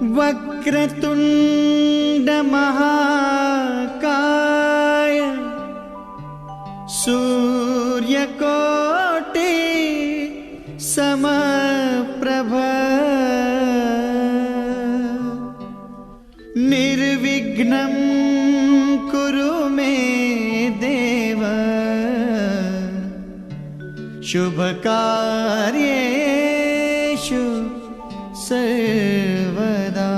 वक्रतुंड महाकाय सूर्यकोटि समप्रभ निर्विघ्नं कुरु मे देव शुभकार्येषु सर्वदा।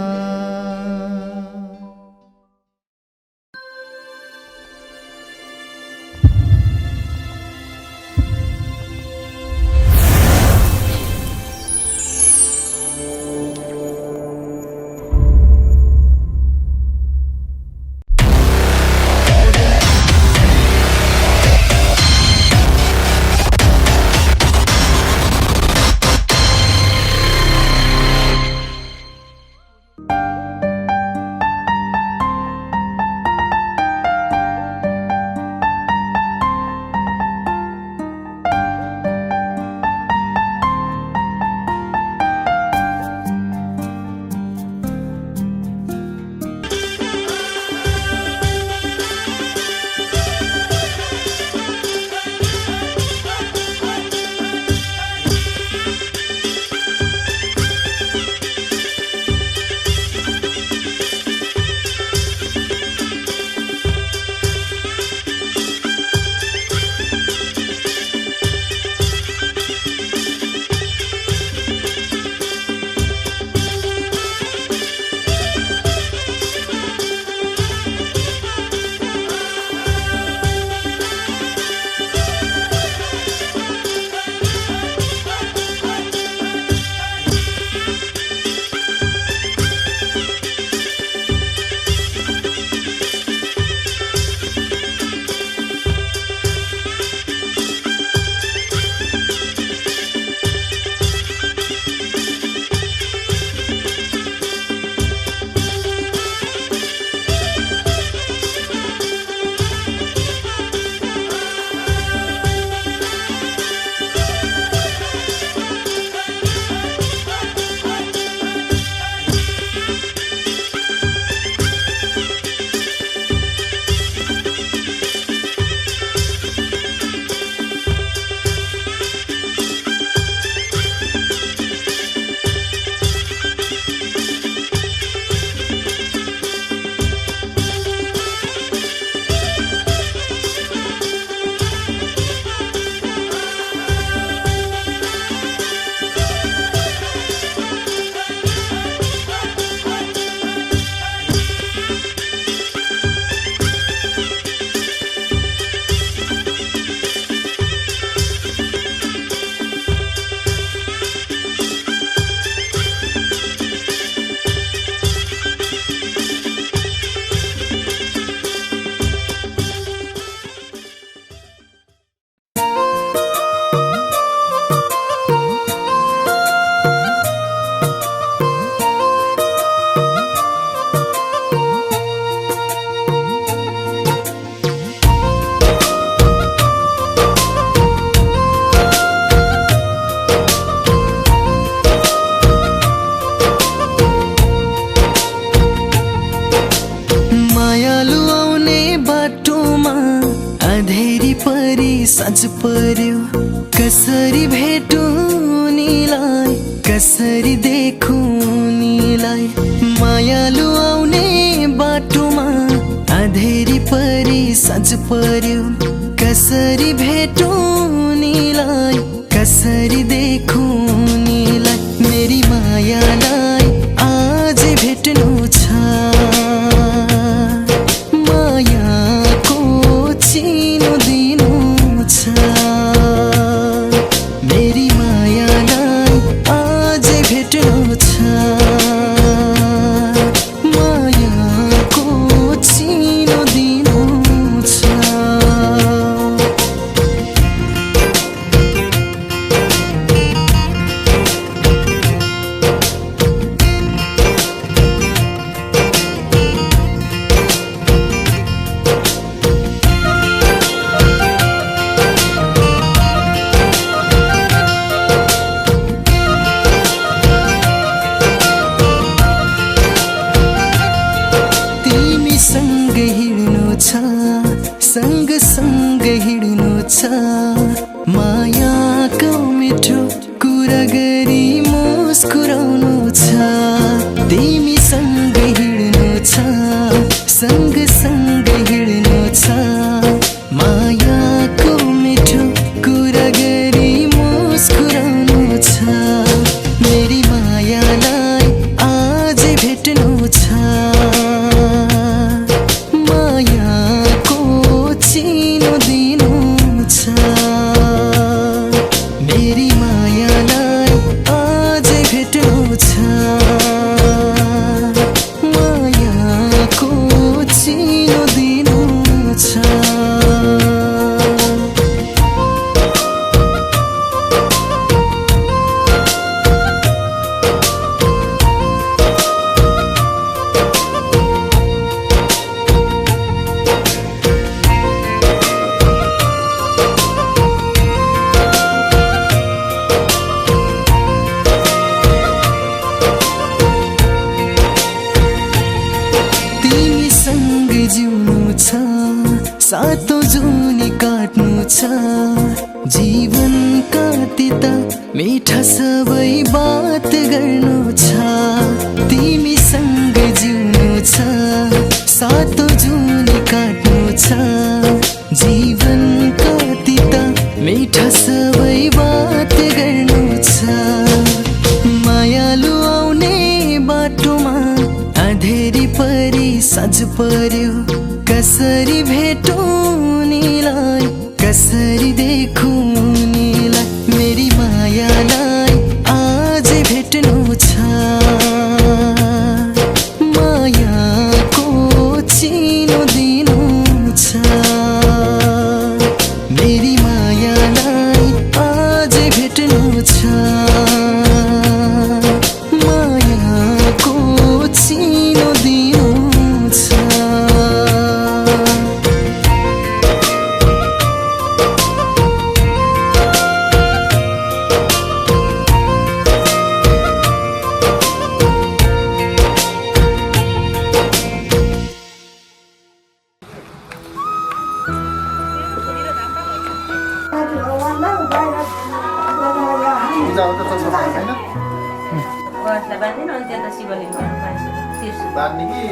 साँझ पर्यो कसरी भेटौँ उनीलाई, कसरी देखौँ उनीलाई। मायालु आउने बाटोमा अँधेरी परी साँझ पर्यो कसरी भेटौँ उनीलाई, कसरी देखौँ उनीलाई। मेरी मायालाई आज भेट्नु छ, मायाको चिनो दिनु छ। मेरी मायालाई आज भेट्नु छ, मायाको चिनो दिनु छ। छ मायाको मिठो कुरा गरी मुस्कुराउनु छ तिमीसँग हिँड्नु छ सँगसँगै हिँड्नु छ मायाको मिठो कुरा गरी मुस्कुराउनु छ मेरी मायालाई आज भेट्नु छ मायाको चिनो दिनु छ मेरी मायालाई आज भेट्नु छ मायाको चिनो दिनु छ तिमीसँग जिउनु छ सातो जुनी काट्नु छ जीवन कतिता मिठा सबै बात गर्नु छ तिमीसँग जिउनु छ सातो जुनी काट्नु छ जीवन कतिता मिठा सबै बात गर्नु छ मायालु आउने बाटोमा अँधेरी परी साँझ पर्यो कसरी भेटौँ उनीलाई कसरी देखौँ उनीलाई मेरी मायालाई आज भेट्नु छ मायाको चिनो दिनु छ मेरी मायालाई आज भेट्नु छ मायाको चिनो दिनु छ पूजाको त चल्छ छैन गर्दा बाँध्दैन अनि त्यता शिवलिङ्गमा तिर्छु बाँध्ने कि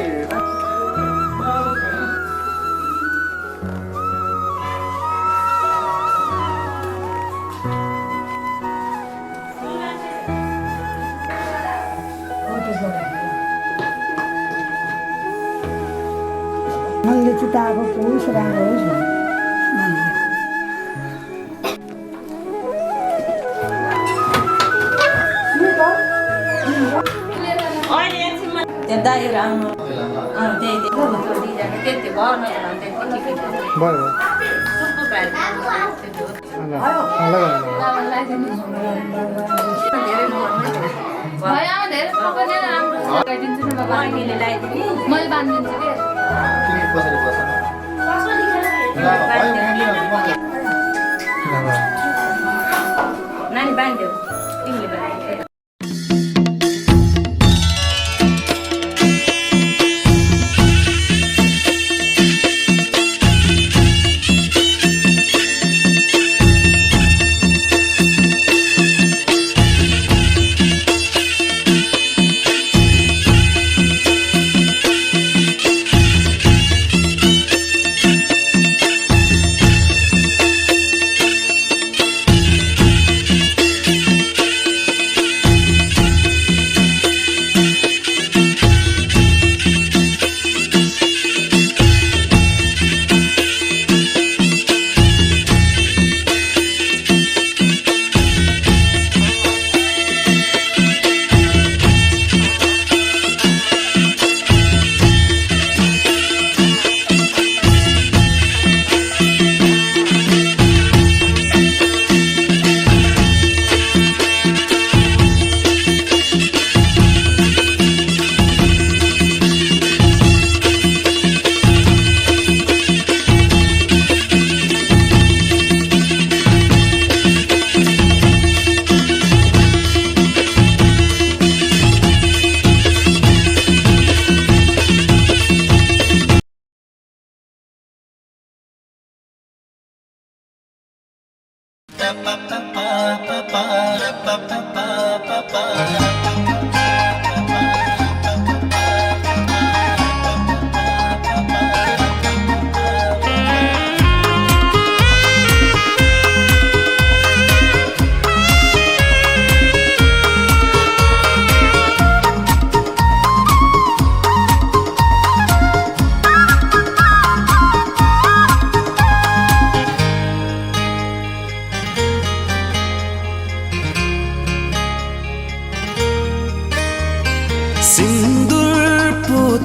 मैले चिताएको पुरुष राम्रो होस् भन्ने त्यो दाइहरू आउनु त्यही त्यति भयो न त्यति ठिकै भयो बहिनीले लगाइदिने मैले बाँधिदिन्छु कि तिमी कसरी बस्छ नानी बाँधिदेऊ तिमीले बाँधिदेऊ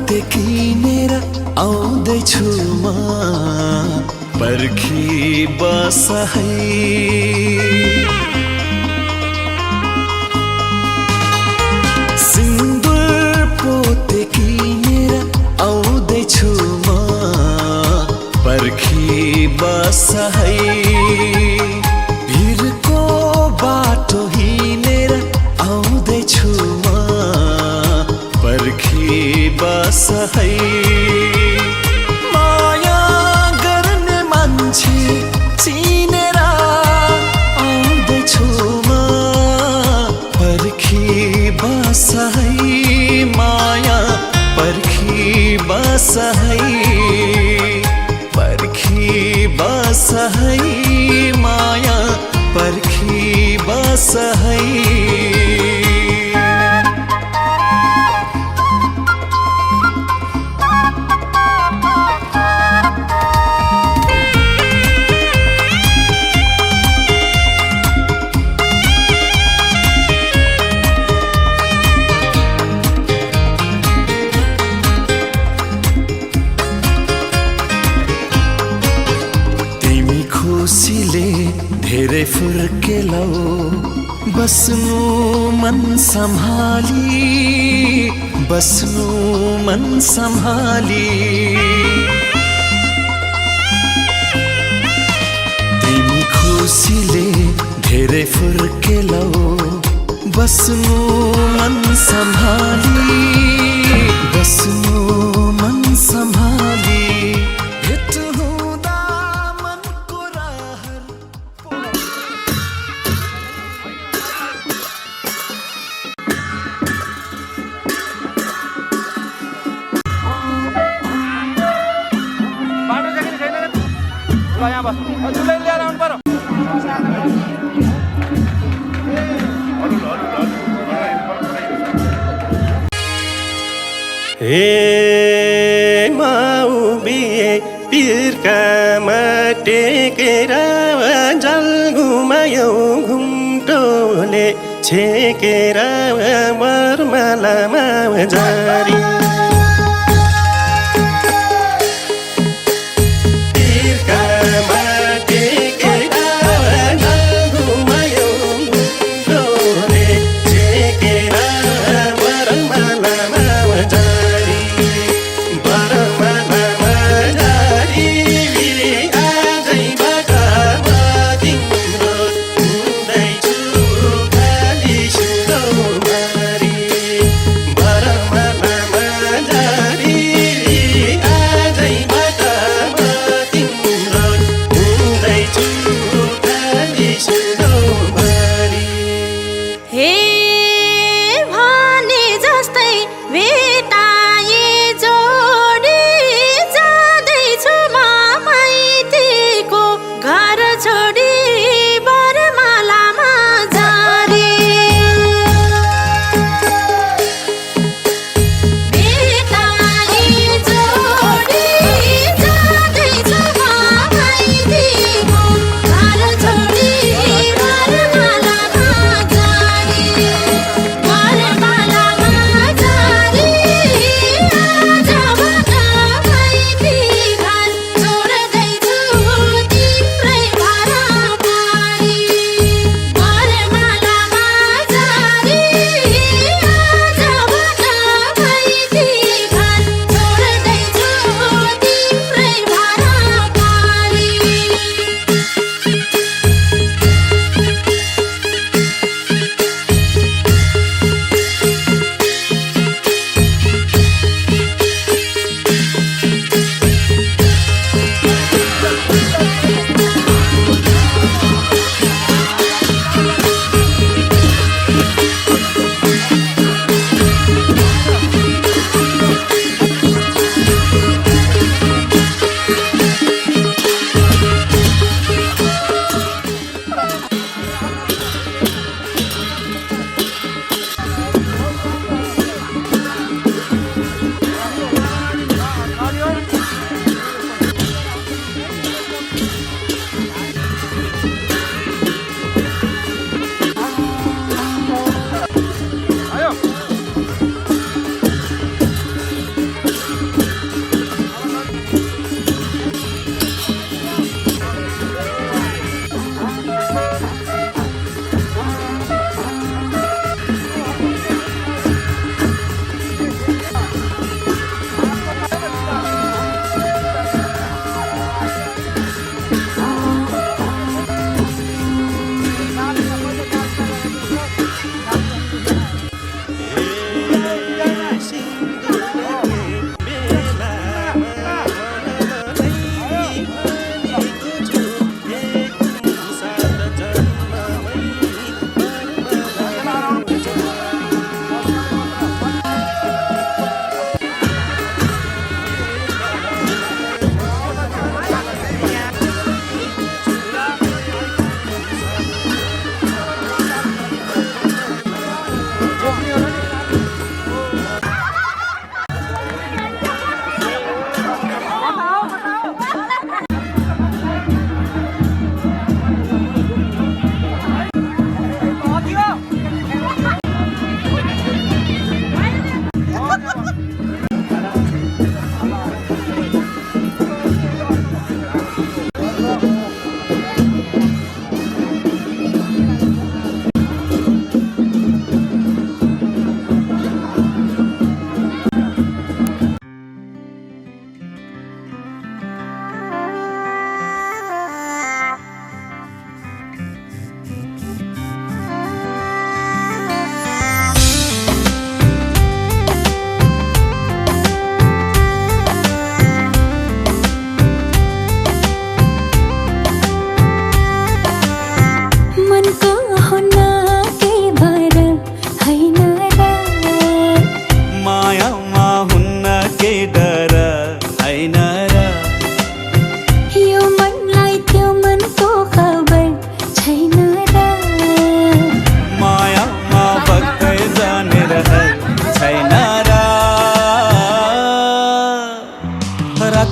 पोते किनेर आउँदैछु म पर्खी बस है सिन्दुर पोते किनेर आउँदैछु म पर्खी बस है भिरको बाटो हिँडेर आउँदैछु म पर्खी बस है माया गर्ने मान्छे चिनेर आउँदैछु म पर्खी बस है माया पर्खी बस है पर्खी बस है माया पर्खी बस है खुसीले धेरै फुर्केलौ बस्नु मन सम्हाली बस्नु मन सम्हाली तिमी खुसीले धेरै फुर्केलौ बस्नु मन सम्हाली बस्नु मन सम्हाली भेट हुँदा मनको रहर बाटो चाहिँ छैन ल यहाँ बस जुलै लिएर आउनु पर्यो हे माउ बिहे पिरका टेकेर जल घुमायौ घुम्टोले छेकेर मरमालामा जारी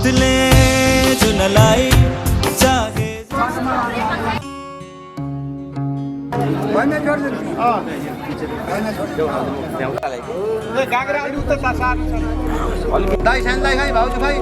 हातले जुनलाई चाहे दाइ सानो दाइ खै भाउजू खै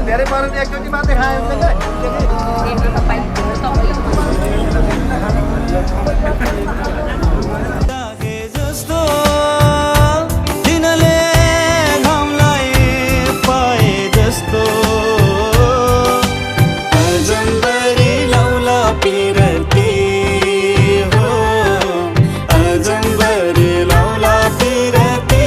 धेरै परेन एकचोटि मात्रै खायो भने चाहे जस्तो दिनले घामलाई पाए जस्तो अजम्बरी लौला पिरती हो अजम्बरी लौला पिरती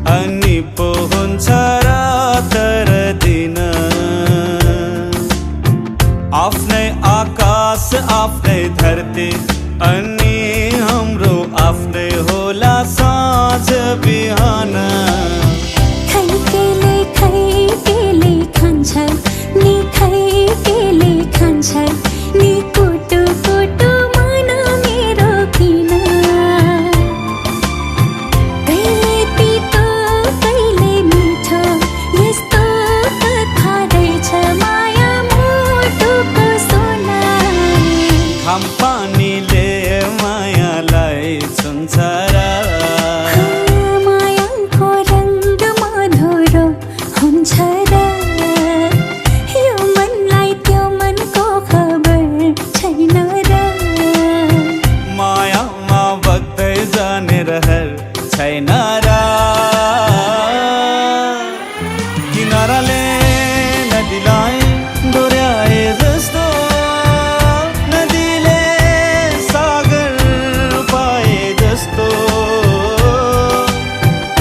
अनि पो हुन्छ रात र दिन आफ्नै आकाश आफ्नै धरती अनि हाम्रो आफ्नै होला साँझ बिहान खैकेले खान्छ नि कुटु कुटु मन मेरो किन कहिले तितो कहिले मिठो यस्तो कथा रहेछ माया मुटुको सोना घाम पानीले मायालाई छुन्छ र मायाको रङ्ग मधुरो हुन्छ र यो मनलाई त्यो मनको खबर छैन र मायामा बग्दै जाने रहर छैन र किनाराले नदीलाई डोर्याए जस्तो नदीले सागर पाए जस्तो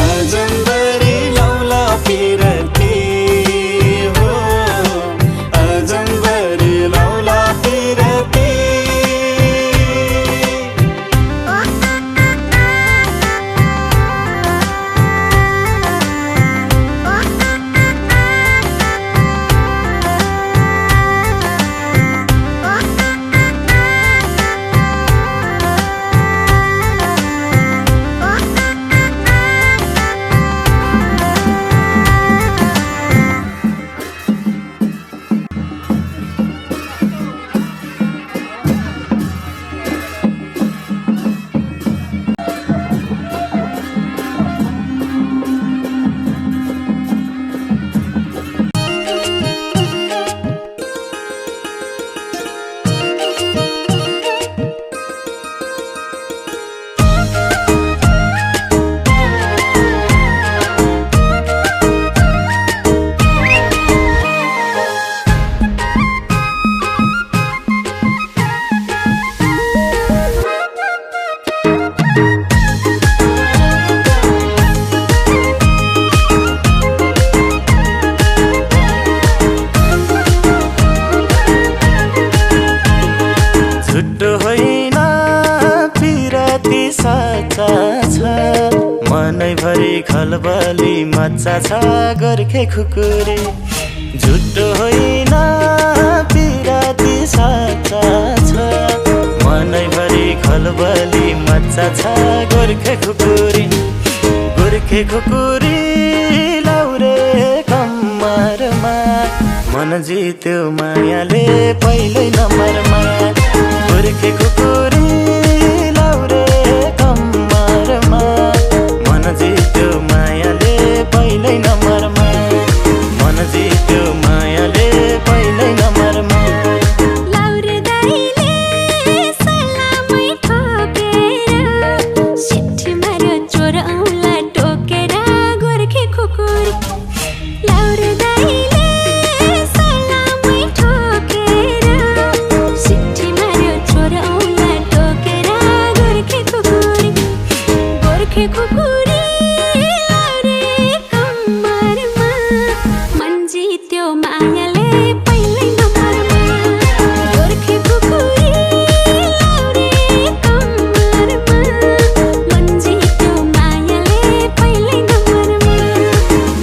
अजम्बरी लौला पिरती हो अजम्बरी लौला पिरती मनैभरि खलबली मच्चा छ गोर्खे खुकुरी झुटो होइन पिराती साचा छ मनैभरि खलबली मच्चा छ गोर्खे खुकुरी गोर्खे गोर्खे खुकुरी लाउरे कम्मरमा मन जित्यो मायाले पहिल्यै नम्बरमा गोर्खे खुकुरी लाउरे कम्मरमा मन जित्यो मायाले पहिल्यै नम्बरमा मन जित्यो मायाले पहिल्यै नम्बरमा लाउरे दाइले सलामै ठोकेर सिट्ठी मार्यो चोर औँला टोकेर गोर्खे खुकुरी लाउरे दाइले सलामै ठोकेर सिट्ठी मार्यो चोर औँला टोकेर गोर्खे खुकुरी लाउरे कम्मरमा मन जित्यो मायाले पहिल्यै नम्बरमा गोर्खे खुकुरी लाउरे कम्मरमा मन जित्यो मायाले पहिल्यै नम्बरमा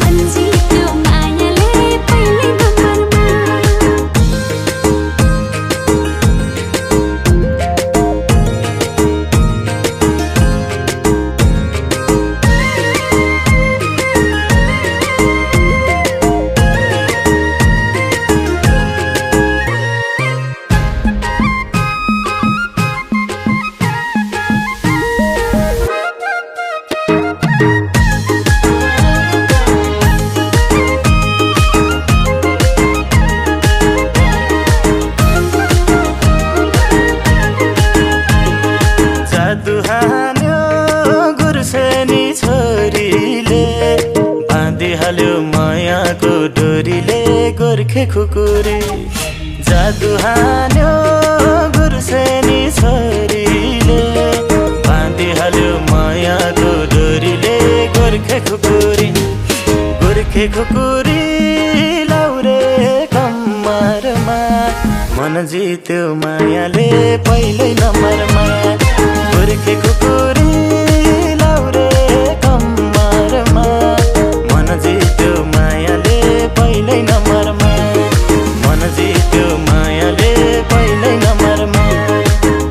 मन जित्यो मायाले पहिल्यै नम्बरमा जादु हान्यो गुर्सेनी छोरीले बाँधिहाल्यो मायाको डोरीले गोर्खे खुकुरी जादु हान्यो गुर्सेनी छोरीले बाँधिहाल्यो मायाको डोरीले गोर्खे खुकुरी लाउरे कम्मरमा मन जित्यो मायाले पहिल्यै नम्बरमा गोर्खे खुकुरी लाउरे कम्मरमा मन जित्यो मायाले पहिल्यै नम्बरमा मन जित्यो मायाले पहिल्यै नम्बरमा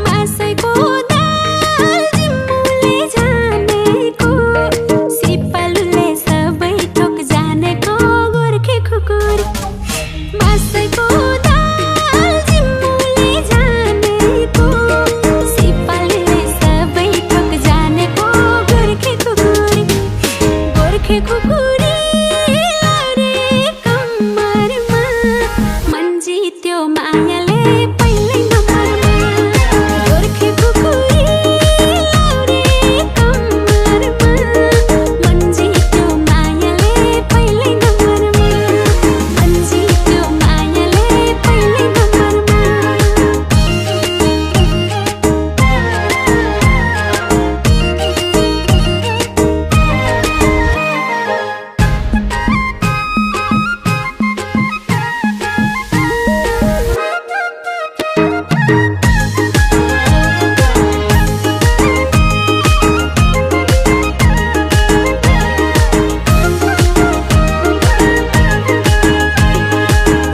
मासैको दाल जिम्मुले जानेको सिपालुले सबै ठोक जानेको गोर्खे खुकुरी मासैको दाल जिम्मुले जानेको सिपालुले सबै ठोक जानेको गोर्खे खुकुरी लाउरे कम्मरमा मन जित्यो मायाले पहिल्यै नम्बरमा गोर्खे खुकुरी लाउरे कम्मरमा मन जित्यो मायाले पहिल्यै नम्बरमा मन जित्यो मायाले पहिल्यै नम्बरमा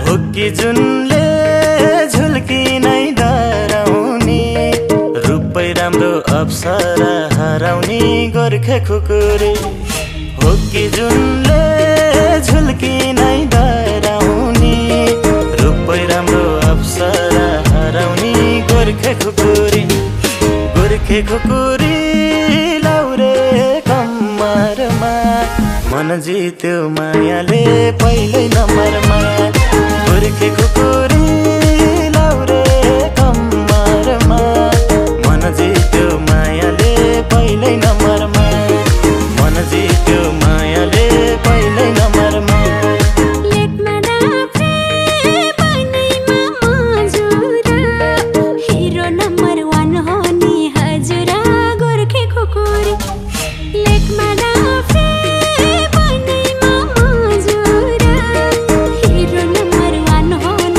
हुक्की जुनले झुल्की नै डराउने रूपै राम्रो अप्सरा हराउने गोर्खे खुकुरी हुक्की जुनले झुल्की नै डराउने रूपै राम्रो अप्सरा हराउने गोर्खे खुकुरी लाउरे कम्मरमा मन जित्यो मायाले पहिल्यै नम्बरमा गोर्खे खुकुरी लाउरे कम्मरमा मन जित्यो मायाले पहिल्यै नम्बरमा मन जित्यो मायाले पहिल्यै नम्बरमा लेखमा डाफ्रे बनैमा मजुर हिरो नम्बर 1 हो नि हजुर गोर्खे खुकुरी लेखमा डाफ्रे बनैमा मजुर हिरो नम्बर 1 हो नि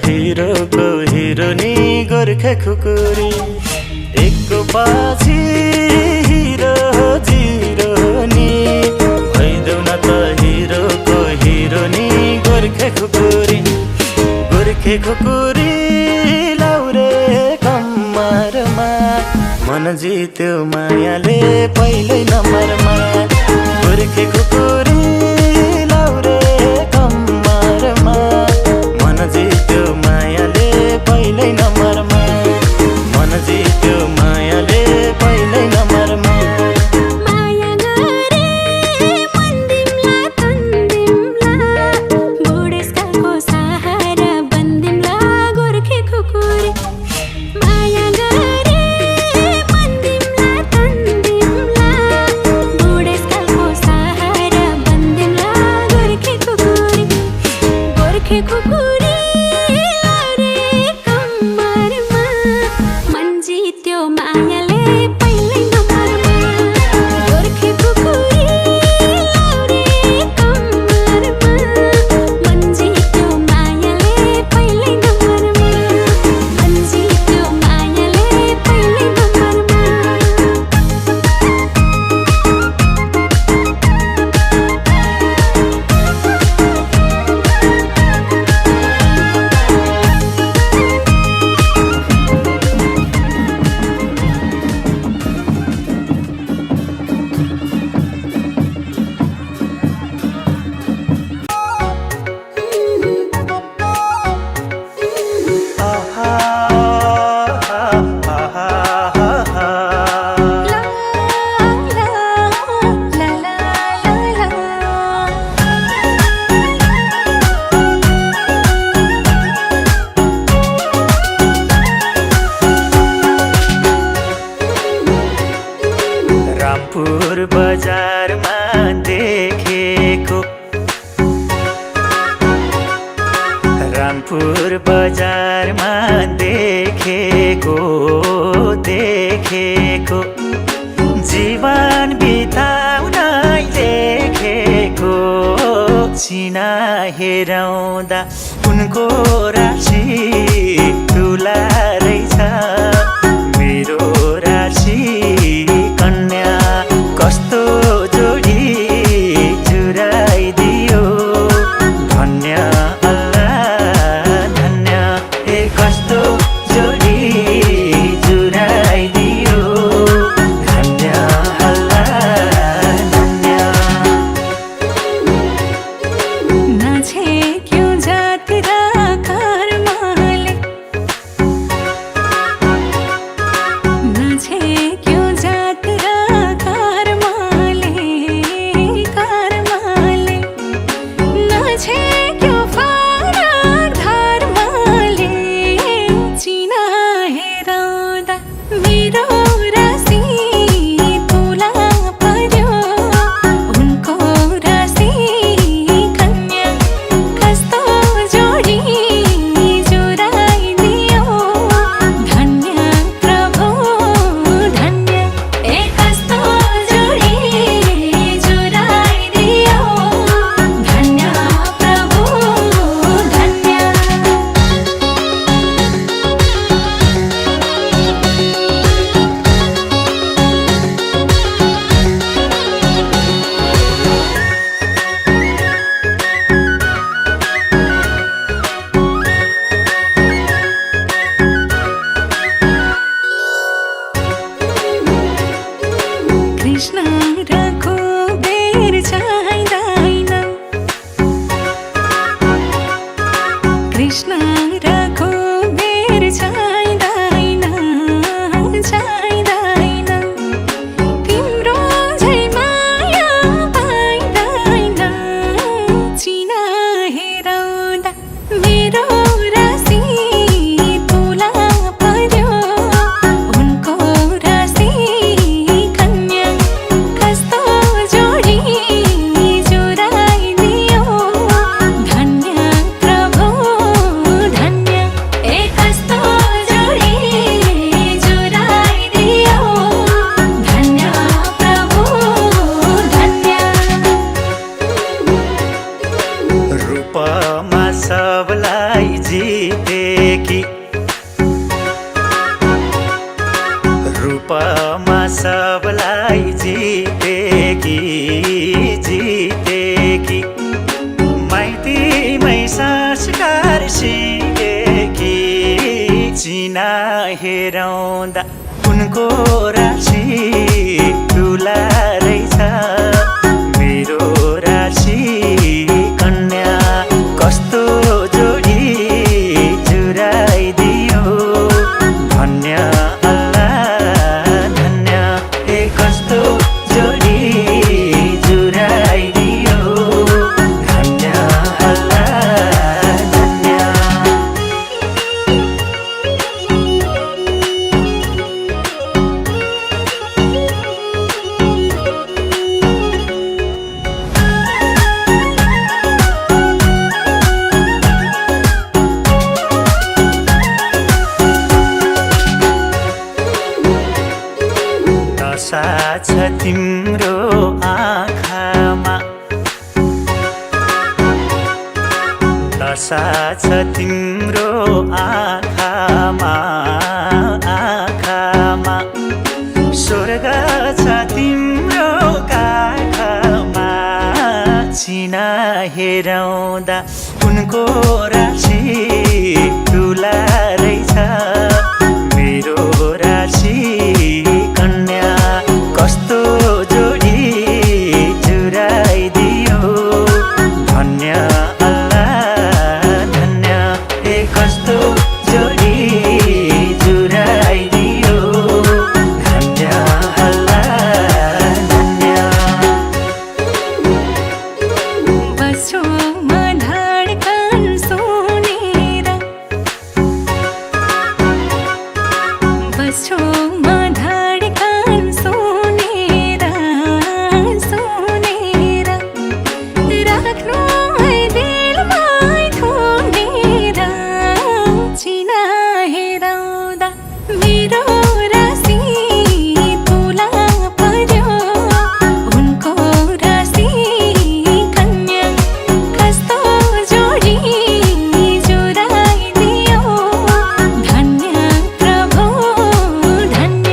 हिरोको हिरोनी गोर्खे खुकुरी एकको पछि हिरो जिरो नि भइदेऊ न त हिरोको हिरोनी गोर्खे खुकुरी लाउरे कम्मरमा मन जित्यो मायाले पहिल्यै नम्बरमा गोर्खे खुकुरी लाउरे कम्मरमा मन जित्यो मायाले पहिल्यै नम्बरमा मन जित्यो मायाले पहिल्यै नम्बरमा माया गरे मन दिमला तन्दिमला बुढेसकालको सहारा बन्दिमला गोर्खे खुकुरी माया गरे मन दिमला तन्दिमला बुढेसकालको सहारा बन्दिमला गोर्खे खुकुरी लाउरे कम्मरमा मन जित्यो मायाले पहिल्यै नम्बरमा गोर्खे खुकुरी लाउरे कम्मरमा मन जित्यो मायाले पहिल्यै नम्बरमा मन जित्यो मायाले पहिल्यै नम्बरमा रामपुर बजारमा देखेको रामपुर बजारमा देखेको जीवन बिताउन लेखेको चिना हेराउँदा उनको राशि ठुला रहेछ मेरो राशि कन्या कस्तो जोडी जुराइदियो धन्य अल्लाह धन्य हे कस्तो जोडी जुराइदियो धन्य अल्लाह धन्य नाचे क्यों जात राखा चिना हेराउँदा उनको राशि ठुला रहेछ मेरो राशि कन्या कस्तो जोडी जुराइदियो धन्य अल्लाह धन्य ए कस्तो जोडी जुराइदियो धन्य अल्लाह धन्य नशा छ तिम्रो आँखामा नशा छ तिम्रो आँखामा आँखामा स्वर्ग छ तिम्रो काखमा चिना हेराउँदा उनको राशि ठुला रहेछ मेरो राशि कन्या कस्तो जोडी जुराइदियो धन्य अल्लाह धन्य ए कस्तो जोडी जुराइदियो धन्य अल्लाह धन्य बसोमा धड्कन सुनेर बसोमा धड्कन सुनेर सुनेर राख्नु है दिलमै थुनेर चिना हेराउँदा मेरो राशि तुला पर्यो उनको राशि कन्या कस्तो जोडी जुराइदियो धन्य प्रभु धन्य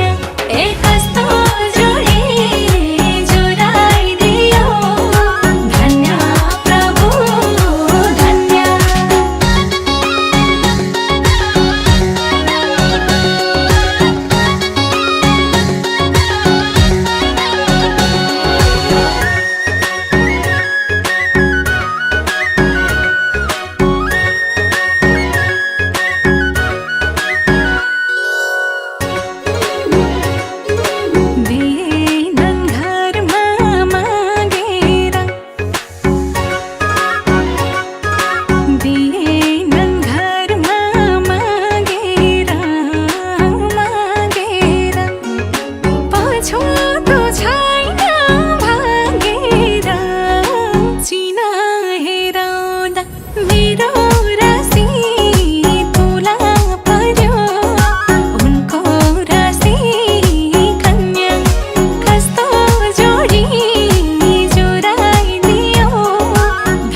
ए कस्तो जोडी जुराइदियो धन्य प्रभु धन्य दिएनन् घरमा मागेर दिएनन् घरमा मागेर मागेर पछुतो छैन भागेर चिना हेराउँदा मेरो राशि तुला पर्यो उनको राशि कन्या कस्तो जोडी जुराइदियो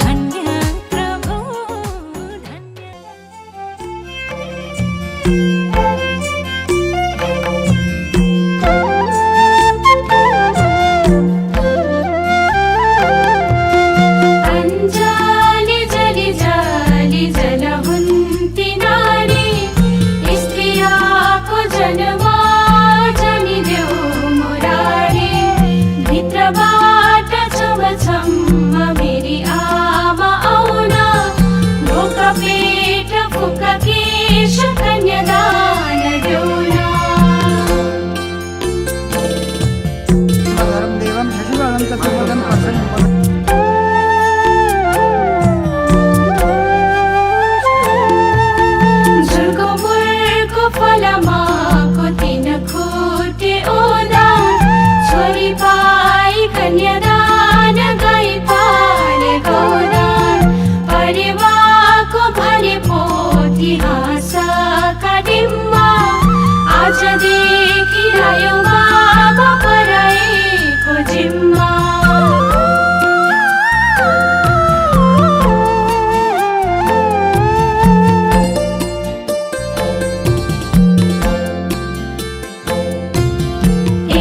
धन्य प्रभु धन्य अञ्जाली जली जाली जल हुन्ती नारी स्त्रियाको जन्म जनिदेऊ मुरारी भित्रबाट छमछम्म मेरी आमा आउन ढोक पेट फुक केश कन्यादान देउन धर्म देवम शशिवर्णं तत्सर्वं पश्यन् झुल्को मुर्को फलमाको तिन खुट्टे ओदा छोरी पाई कन्यादान गई पाले गौदान परिवारको भरे पोथी हाँसका डिम्मा आजदेखि आयो बाबा पराएको जिम्मा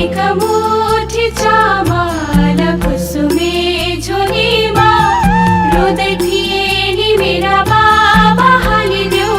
एक मुठी चामल कुसुमे झोलीमा रुँदै थिए नि मेरा बाबा हालिदेऊ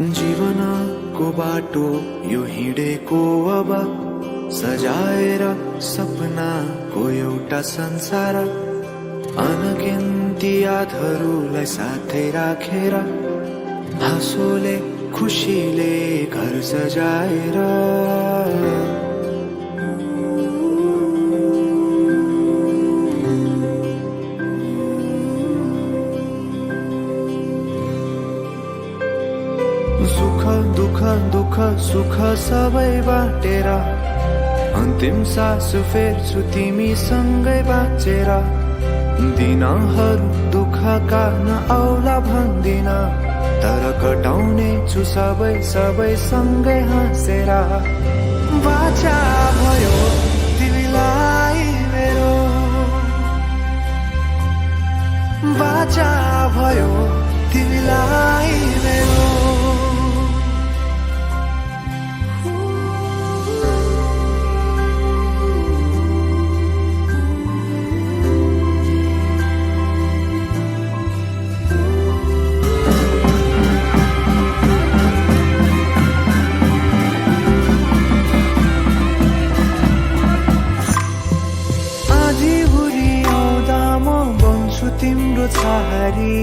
जीवनको बाटो यो हिँडेको अब सजाएर सपनाको एउटा संसार अनगिन्ती यादहरूलाई साथै राखेर हाँसोले खुसीले घर सजाएर सुख दुःख दुःख सुख सबै बाटेर अन्तिम सास फेर्छु तिमीसँगै बाँचेर दिनहरू दुःखका नआउला भन्दिन तर कटाउने छु सबै सबै सँगै हाँसेर बाचा भयो तिमीलाई मेरो बाचा भयो तिमीलाई मेरो तिम्रो छहारी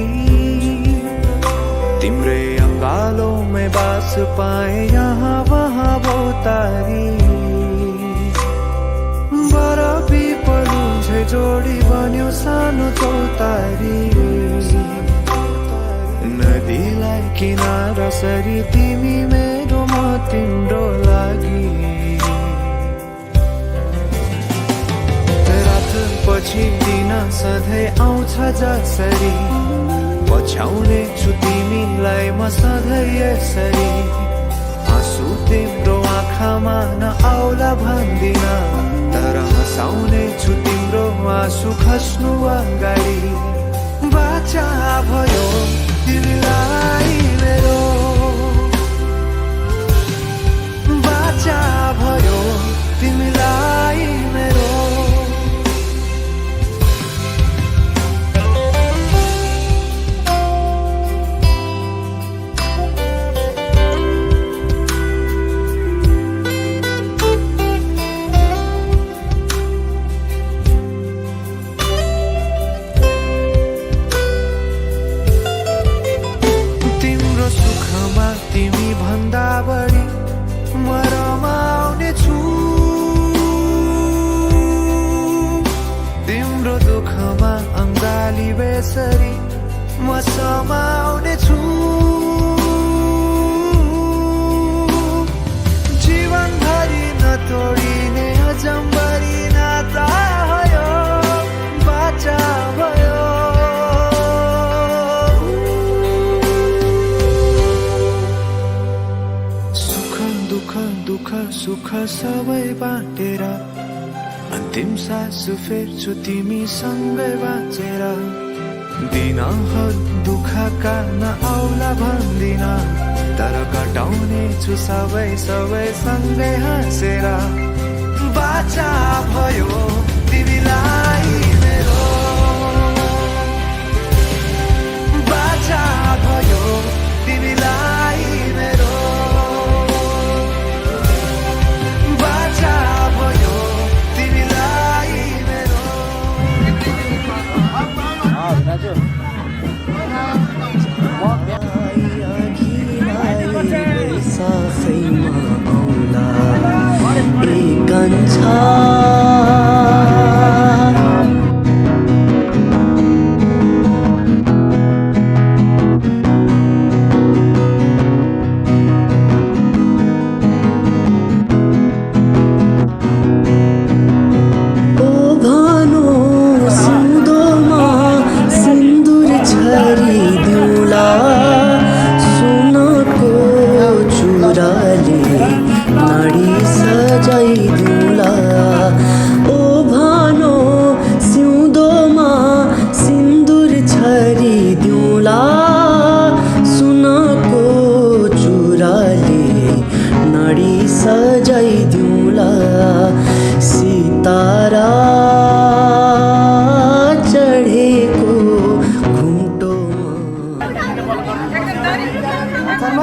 तिम्रै अङ्गालोमै बास पाए यहाँ वहाँ बहुतारी बर पिपलु झै जोडी बन्यो सानो चौतारी नदीलाई किनारा सरी तिमी मेरो म तिम्रो लागि पछि दिन सधैँ आउँछ जसरी पछ्याउने छु तिमीलाई म सधैँ यसरी आँसु तिम्रो आँखामा नआउला भन्दिन तर हँसाउने छु तिम्रो आँसु खस्नु अगाडि बाचा भयो तिमीलाई मेरो बाचा भयो तिमीलाई मेरो तिमी भन्दा बढी म रमाउने छु तिम्रो दुःखमा अङ्गाली बेसरी म समाउने छु जीवनभरि नतोडिने अजम्बरी नाता भयो बाचा भयो दुःख सुख सबै बाटेर अन्तिम सास फेर्छु तिमीसँगै बाँचेर दिनहरू दुःखका नआउला भन्दिन तर कटाउने छु सबै सबै सँगै हाँसेर बाचा भयो तिमीलाई मेरो बाचा भयो तिमीलाई मेरो सासैमा आउला एक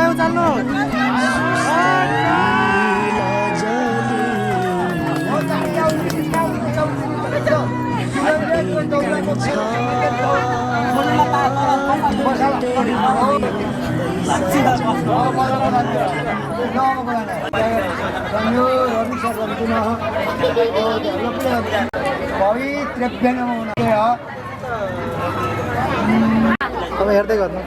तपाईँ उचाल्नु तपाईँ हेर्दै गर्नु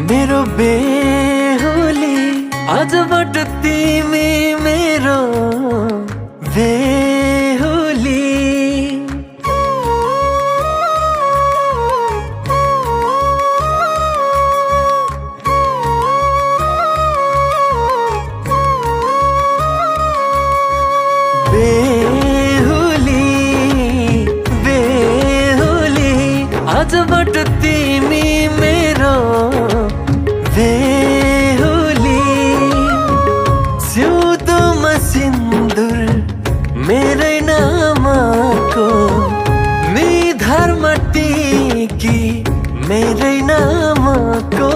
मेरो बेहुली आजबाट तिमी मेरो बेहुली बेहुली बेहुली आजबाट तिमी मेरो बेहुली सिउँदोमा सिन्दुर मेरै नामको निधारमा टिकी मेरै नामको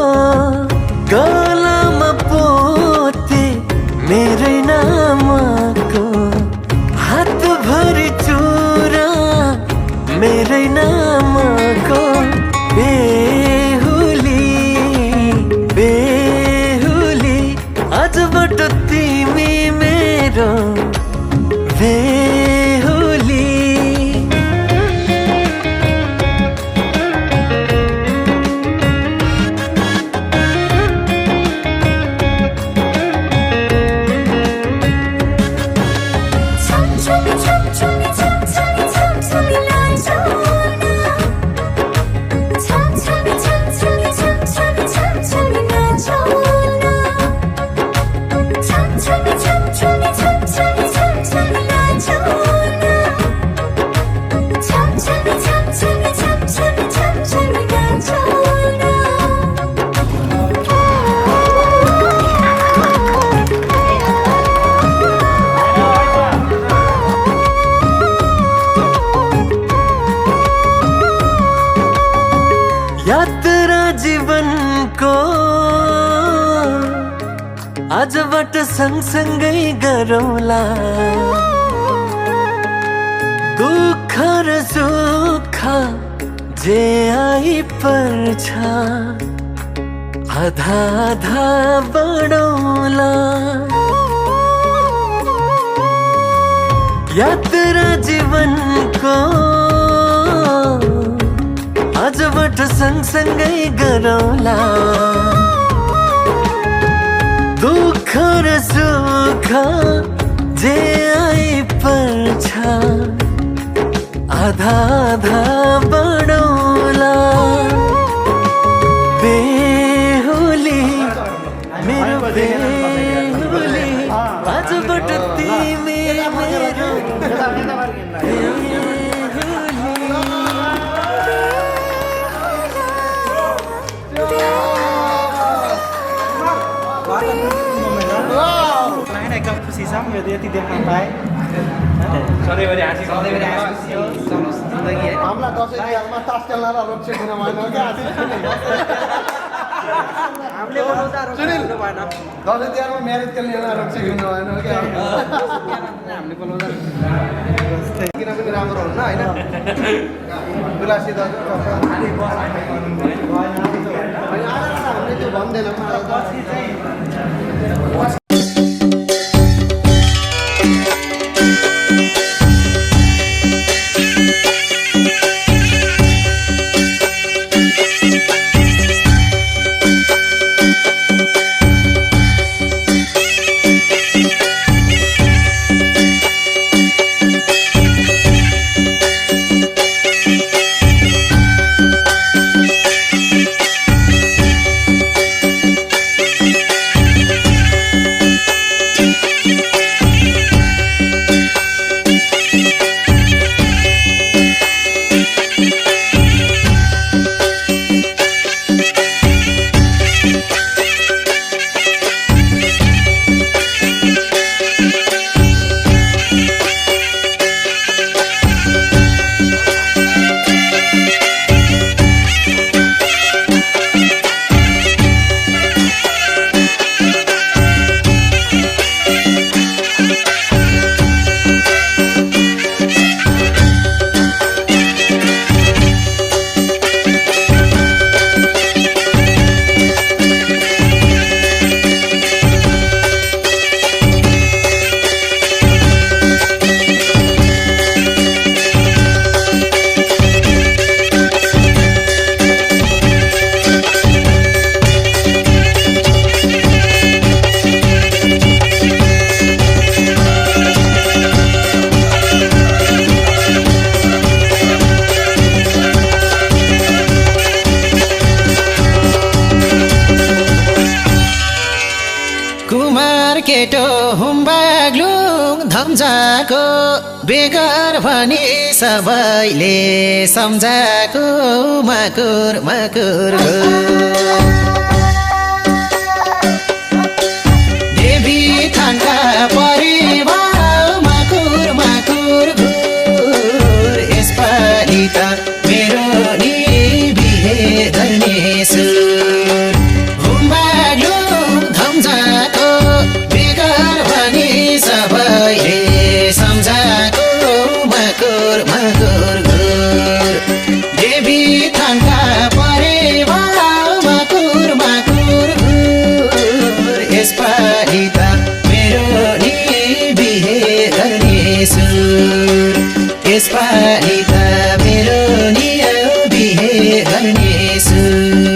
गलामा पोते मेरै नामको हातभरि चुरा मेरै नामको बेहुली आजबाट तिमी मेरो बेहुली यात्रा जीवनको आजबाट सँगसँगै गरौँला दुःख र सुख जे आइपर्छ आधा आधा बढौँला यात्रा जीवनको आजबाट सँगसँगै गरौँला दुःख र सुख जे आइपर्छ आधा आधा बढौँला बेहुली मेरो बेहुली आजबाट तिमी मेरो एकदम खुसी छ यो यति देख्न पाएँ सधैँभरि हाँसी जिन्दगी है हामीलाई दसैँ तिहारमा तास खेल्न र रोक्से दिन भएन क्या हामीले बनाउँदा रोक्नु भएन दसैँ तिहारमा म्यारेज खेल्ने रोक्से खेल्नु भएन क्या हामीले बनाउँदा किन पनि राम्रो हुन्छ होइन गुलासी दाजु हामीले त्यो भन्दैनौँ सम्झाको बेगर भनी सबैले सम्झाको मकुर मकुर देवी थानका परिवार मकुर मकुर घुर यसपालि त मेरो नि बिहे गर्ने सुर हुम्बाग्लो धम्झाको बेगर भनी सबैले सम्झाको मकुर मकुर घुर देवी थानका परिवार मकुर मकुर घुर यसपालि त मेरो नि बिहे गर्ने सुर यसपालि त मेरो नि बिहे गर्ने सुर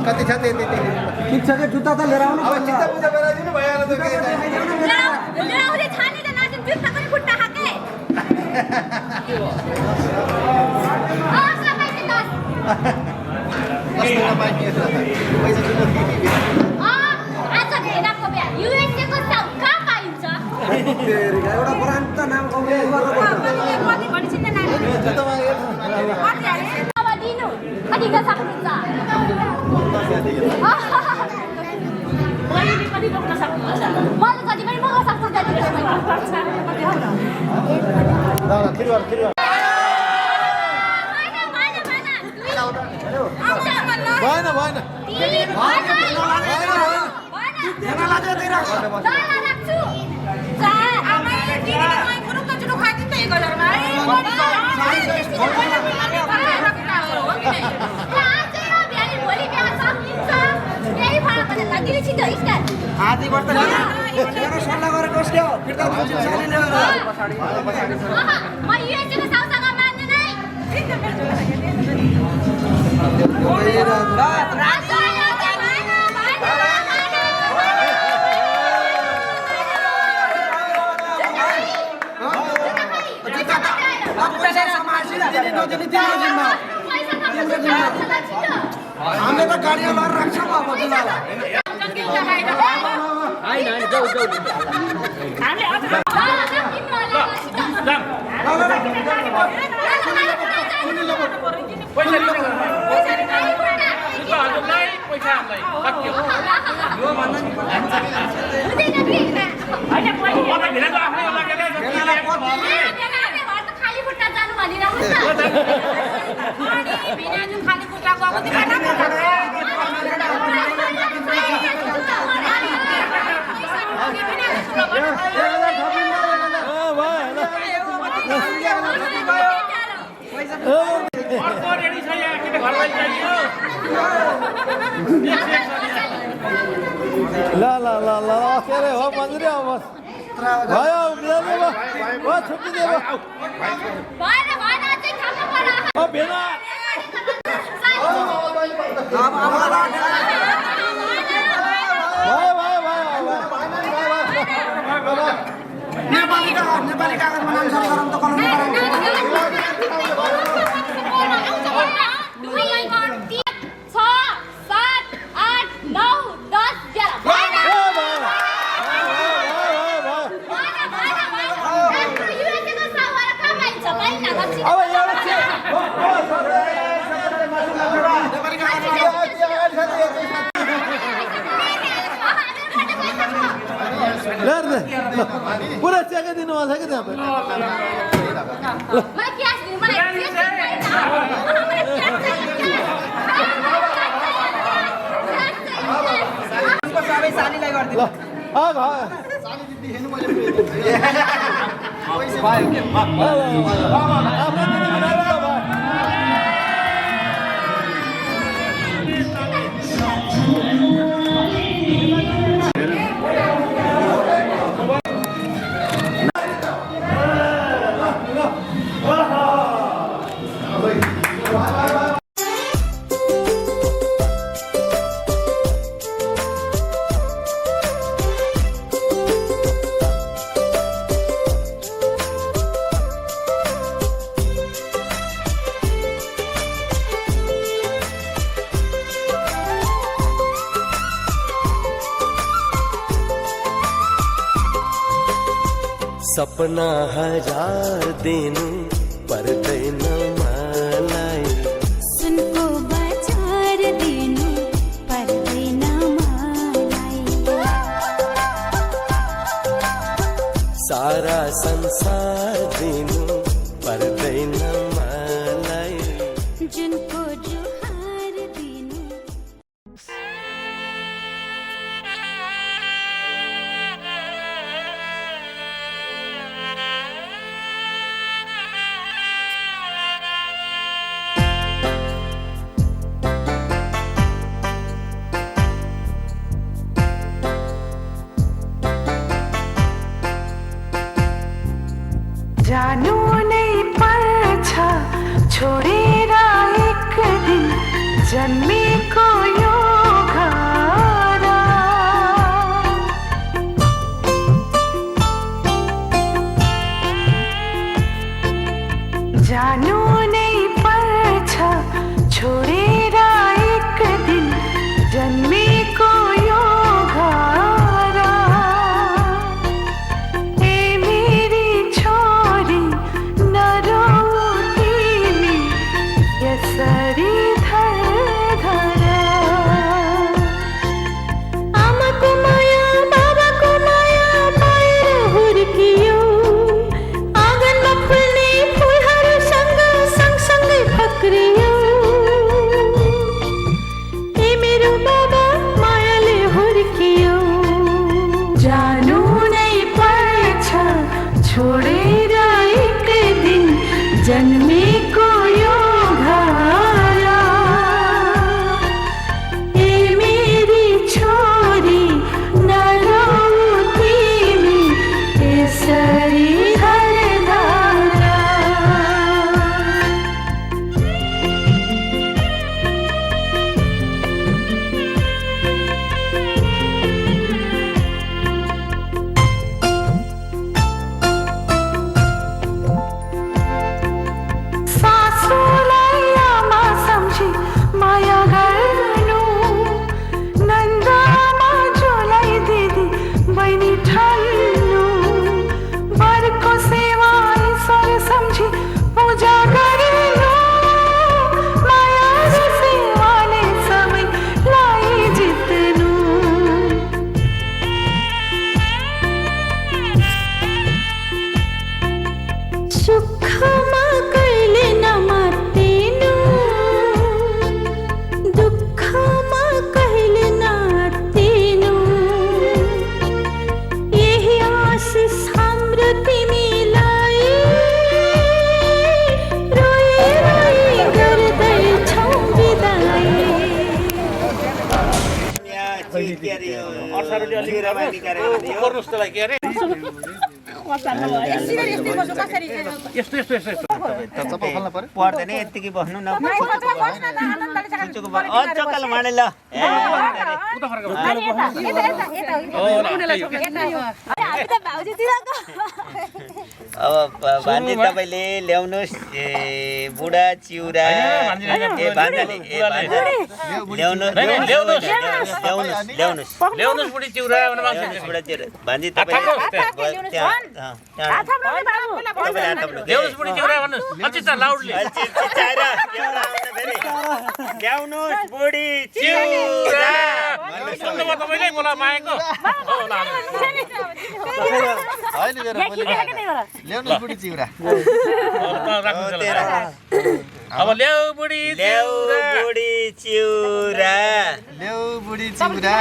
कति छ त्यति ठिक छ के जुत्ता त लिएर आउनु अब चित्त पूजा गराइदिनु भइहाल्यो त के ल्याउने छानी त नादिम जुत्ता पनि खुट्टा खाके कस्तो नपाइने पैसा सुन्नु आज भेनाको बिहा युएसए को कहाँ पाइन्छ एउटा ब्रान्ड त नाम कम्प्लिट गर्नु कति भनिसिन नानी कति हाले अब दिनु कति त सक्नुहुन्छ मैले कति बोक्न सक्नुहुन्छ मैले जति पनि बोक्न सक्छु त्यति ल ल भएन भएन आधी वर्ष सल्लाह गरेको उसले हो फिर्ता दिन्छु सालीले हामीले त गाडीमा लगेर राख्छौँ अब ला ला ला ला के अरे हो मन्दिर हो बस भयो बिरामी भयो छुट्टी दे ओ भेना नेपाली कागजमा नाम सर्च गरौँ त कलम पूरा चेक दिनु भएको छ कि त्यहाँ सपना हजार दिनु पर्दैन मलाई सुनको बजार दिनु पर्दैन मलाई सारा संसार दिनु पर्दैन मलाई जुनको जुहार दिनु जानु नै पर्छ छोडेर एक दिन जन्मेको यो घर जानु नै पर्छ छोडेर एक दिन जन्मेको यो घर ए मेरी छोरी नरोऊ तिमी यसरी धर आमाको माया बाबाको माया पाएर हुर्कियो आँगनमा फुल्ने फुलहरूसँग सँगसँगै जन्मेको यो घारा ए मेरी छोरी नलाऊ तिमी यसरी हरधारा सासूलाई आमा सम्झी माया गर्नु नन्दामा जोलाई दिदी बहिनी ठान्नु वरको सेवा ईश्वर सम्झी पूजा गर्नु माया र सेवाले सबैलाई जित्नु सुखमा कहिले नमात्तिनु दुःखमा कहिले नात्तिनु यही आशिष हाम्रो तिमीलाई रोई रोई गर्दैछौ बिदाई पर्दैन यतिकै बस्नु न चक्कल माने ल अब भान्जी तपाईँले ल्याउनुहोस् बुढा चिउरा ए भान्जाले ल्याउनुहोस् बुढी चिउरा बुढा चिउरा भान्जी तपाईँले ल्याउनुहोस् बुढी चिउरा भन्नुहोस् अझै लाउडले ल्याउनुहोस् बुढी चिउरा तपाईँले बोला मागेको ल्याउनुहोस् बुढी चिउरा अब ल्याउ बुढी चिउरा ल्याउ बुढी चिउरा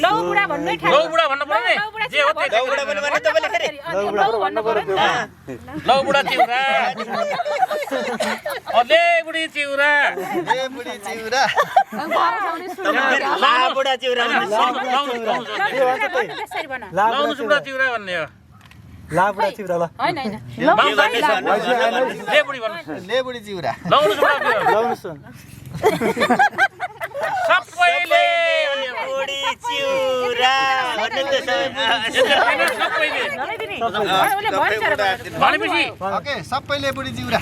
लौ बुढा भन्नु पर्ने जे हो त्यही लौ बुढा भन्नु तपाईले फेरि लौ बुढा चिउरा अले बुढी चिउरा ला बुढा चिउरा लाउनु बुढा चिउरा भन्ने हो ला बुढा चिउरा ल हैन हैन ले बुढी भन्नु ले बुढी चिउरा लाउनु बुढा चिउरा लाउनुहोस् सबैले बुढी चिउरा भन्नु त सबैले भनेपछि ओके सबैले बुढी चिउरा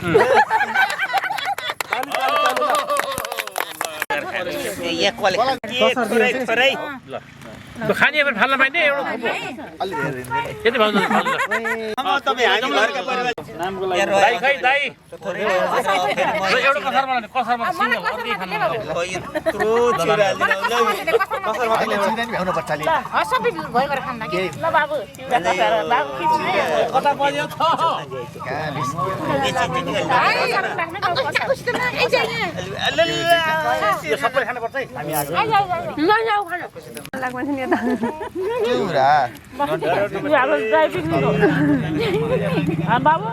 एक वाले के थोरै खाने पनि फाल्न पाइने एउटा यति भन्नु तपाईँ हामी घरका परिवार नामको लागि दाइ खै दाइ एउटा कसार बनाउने कसारमा सिंगल अर्कै खानु यत्रो चिउरा कसरमा चिउरा नि भ्याउनु पर्छ अलि सबै भइ गरेर खान्न के ल बाबु चिउरा कसार बाबु खिच्ने कता पर्यो त यो सबै खानु पर्छ है हामी आज ल जाऊ खानु लाग्छ नि चिउरा हाम्रो ड्राई पिकनिक हो बाबु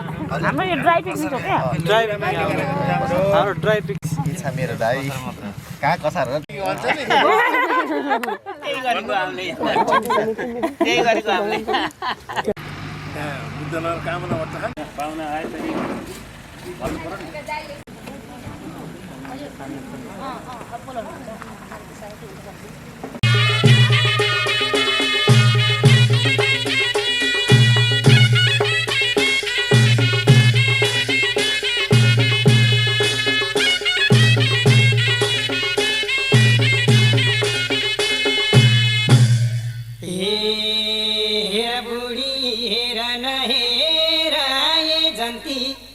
हाम्रो यो ड्राई पिकनिक हो क्या हाम्रो ड्राई पिक छ मेरो दाइ कहाँ कसार हो त्यही गरेको हामीले बुद्धनगर कामना गर्छ पाहुना आए पनि भन्नु पर्यो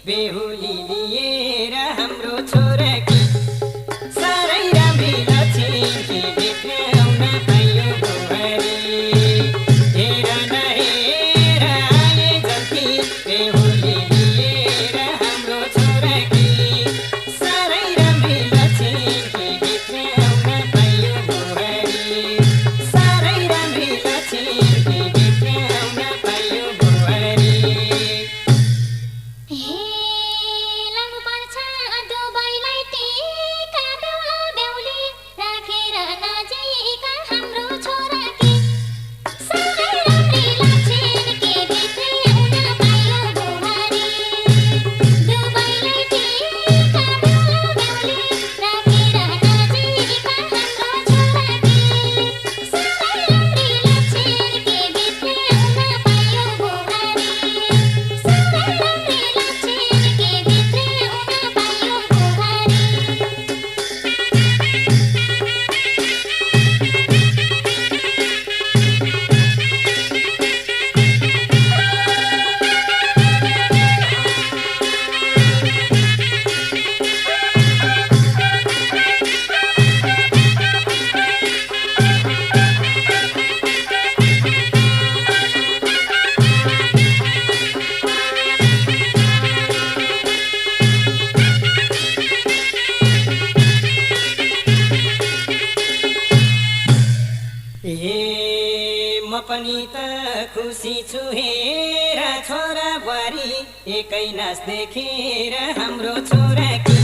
बेहुली लिएर हाम्रो छोराकी साह्रै राम्री लक्ष्मी देखाउन पाइयो बुहारी हेर न हेर आए जति बेहुली लिएर हाम्रो छोराकी साह्रै राम्री लक्ष्मी देखाउन पाइयो बुहारी साह्रै राम्री लक्ष्मी देखाउन पाइयो बुहारी पनि त खुसी छु हेर छोरा बुहारी एकै नाच देखेर हाम्रो छोराकी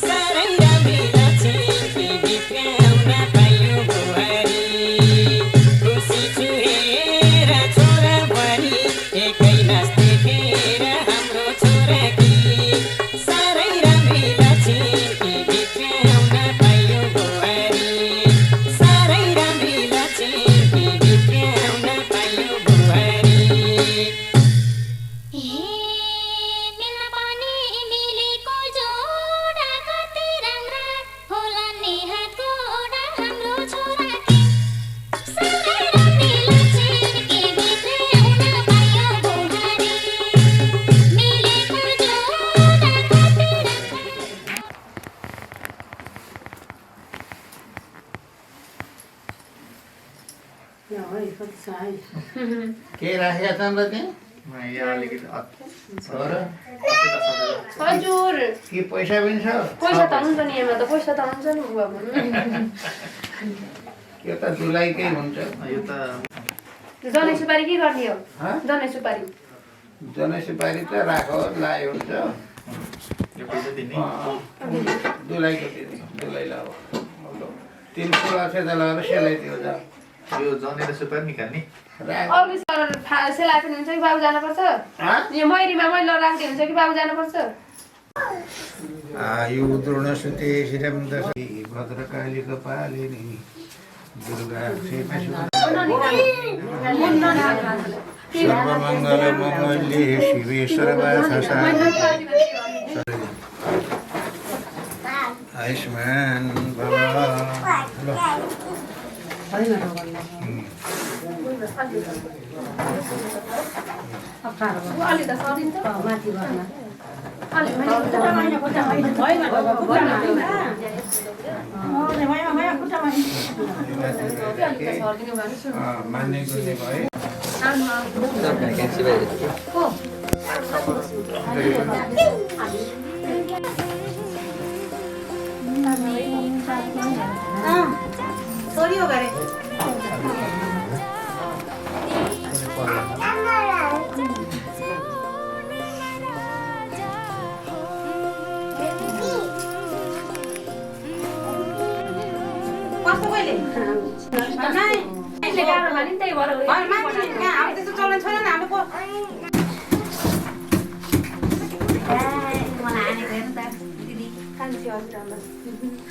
साह्रै राम्री लक्ष्मी बित्याउन पायो बुहारी खुसी छु हेर छोरा बुहारी एकै नाच देखेर हाम्रो छोराकी साह्रै राम्री लक्ष्मी बित्याउन पायो बुहारी साह्रै राम्री लक्ष्मी बित्याउन पायो बुहारी के राखेका छन् र त्यहाँ हजुर के पैसा पनि छ पैसा त हुन्छ नि यहाँ त पैसा त हुन्छ नि बुवा यो त जुलाईकै हुन्छ यो त जनै सुपारी के गर्ने हो जनै सुपारी जनैसुपारी त राखो लायो हुन्छ जुलाईको दिने जुलाईलाई अब 300 अक्षर लगाएर सेलाइदियो जा यो जनेर सुपारी निकाल्ने अघि सर सेलाइ पनि हुन्छ कि बाबु जानुपर्छ यो मैरीमा मैले राख्दै हुन्छ कि बाबु जानुपर्छ आयु द्रोण सुते श्रीरमद भद्रकाली कपालिनी दुर्गा सर्वमंगल मंगल्ये शिवे सर्वार्थसाधिके आयुष्मान भव अलि त सरिन्छ माथि गर्न मान्ने गुन्ने भए छोडियो गरे कस्तो कहिले नाही अहिले गाह्रो भयो नि त्यही भएर मान्छे यहाँ अब त्यस्तो चलन छैन नि हाम्रो मलाई आनेको हेर्नु त दिदी कान्छी हजुरआमा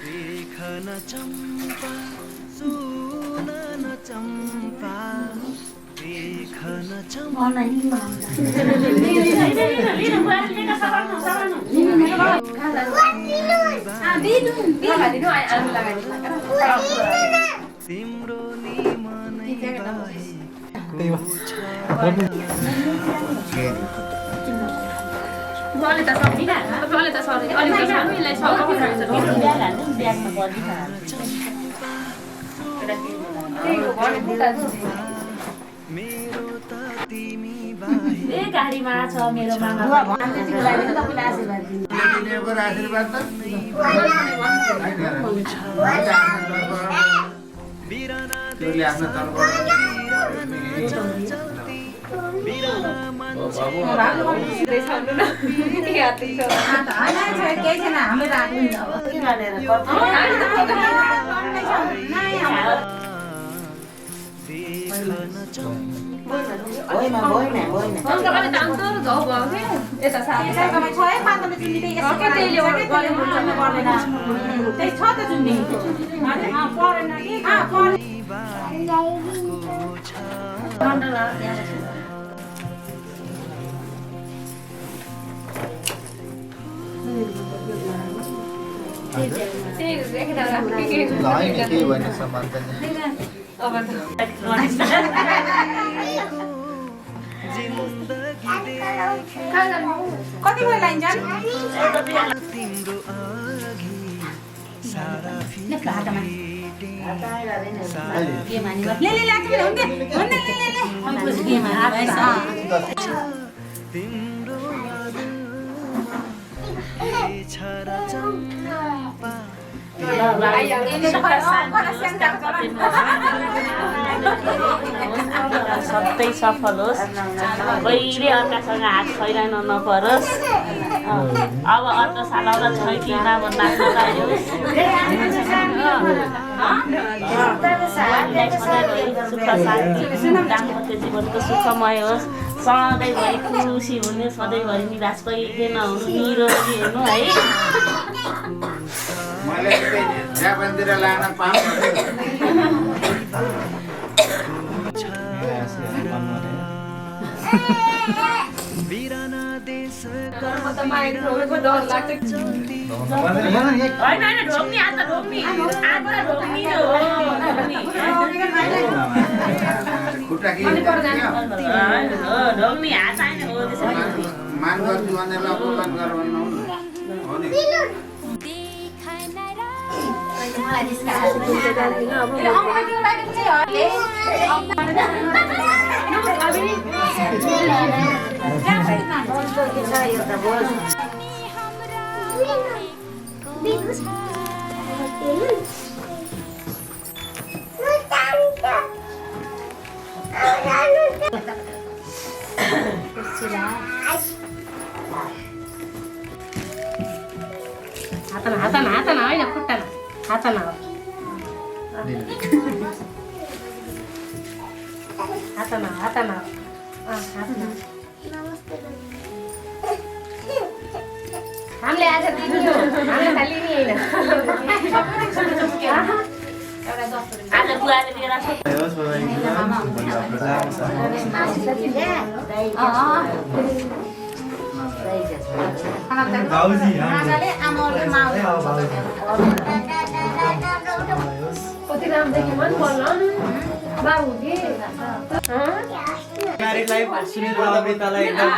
देखन चम्पा सुनन चम्पा देखन चम्पा तिम्रो निमनै अलि त सक्दिनँ अलि त सक्दिनँ अलि यसलाई सकाउनु छ मेरो त तिमी बाहे गाडीमा छ मेरो मामा आशीर्वाद त बिराना आफ्नो तर्फबाट कति बेला लाइन्छ तिम्रो अघि सारा तिम्रो छरा चम्पा सबै सफल होस् कहिले अर्कासँग हात फैलाउन नपरोस् अब अर्को साल आउँदा छै कि भन्दा सुख शान्ति दाम्पत्य जीवनको सुखमय होस् सधैँभरि खुसी हुने सधैँभरि निराश कहिले नहुनु निरोगी हुनु है ढोक्नी आज ढोक्नी ढोक्नी हात आएन हो हातन होइन खुट्टामा हातन हो हातन हामीले आज दिनु हामीले खाली नि हैन आज बुवाले लिएर कति रामदेखि मन पर्न बाबु के नारीलाई सुनिल बलबेतालाई एकदम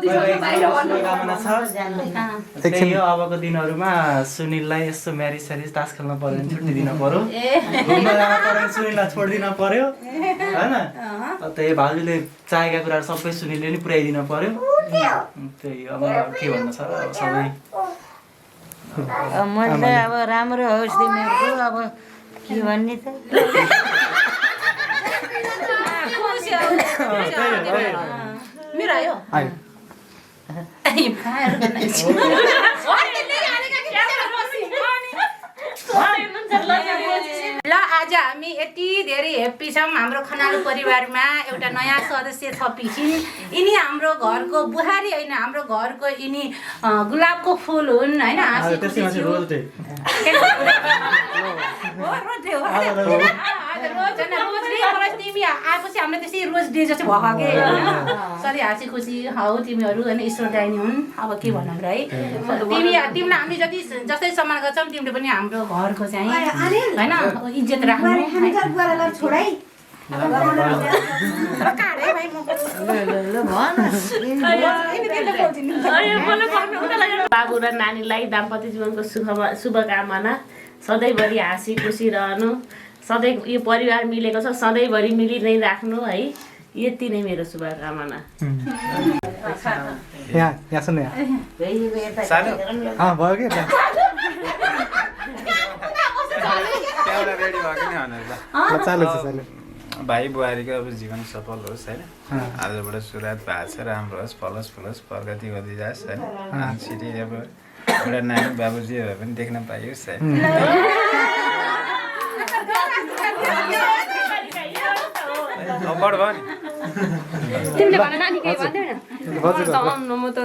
शुभकामना छ। त्यही हो अबको दिनहरूमा सुनिललाई यसो म्यारिज स्यारिज तास खेल्न पर्यो भने छुट्टी दिन पर्यो, घुम्न जान पर्यो सुनिललाई छोडिदिन पर्यो होइन। त्यही भाउजूले चाहेका कुराहरू सबै सुनिलले नि पुर्याइदिन पर्यो। त्यही अब के भन्नु छ सबै मैले अब राम्रो होस् तिमीहरूको अब के भन्ने त मेरो आयो ल आज हामी यति धेरै हेप्पी छौँ। हाम्रो खनालु परिवारमा एउटा नयाँ सदस्य थपिन्छन्। यिनी हाम्रो घरको बुहारी होइन, हाम्रो घरको यिनी गुलाबको फुल हुन् होइन। तिमी आएपछि हामीलाई त्यसै रोज डे जस्तो भएको के सधैँ हाँसी खुसी हौ तिमीहरू होइन, ईश्वर दाइनी हुन्। अब के भनौँ र है, तिमीलाई हामी जस्तै सम्मान गर्छौँ तिमीले पनि हाम्रो घरको चाहिँ होइन इज्जत राख्नु। बाबु र नानीलाई दाम्पत्य जीवनको शुभकामना, सधैँभरि हाँसी खुसी रहनु, सधैँ यो परिवार मिलेको छ सधैँभरि मिली नै राख्नु है। यति नै मेरो शुभकामना। भाइ बुहारीको अब जीवन सफल होस् होइन। आजबाट सुरुवात भएको छ, राम्रो होस्, फलोस् फुलोस्, प्रगति गर्दै जाओस् होइन। सिटी अब एउटा नानी बाबुजीहरू पनि देख्न पाइयोस् है। बढ भयो नि तिमीले भने नानी केही भन्दैन म त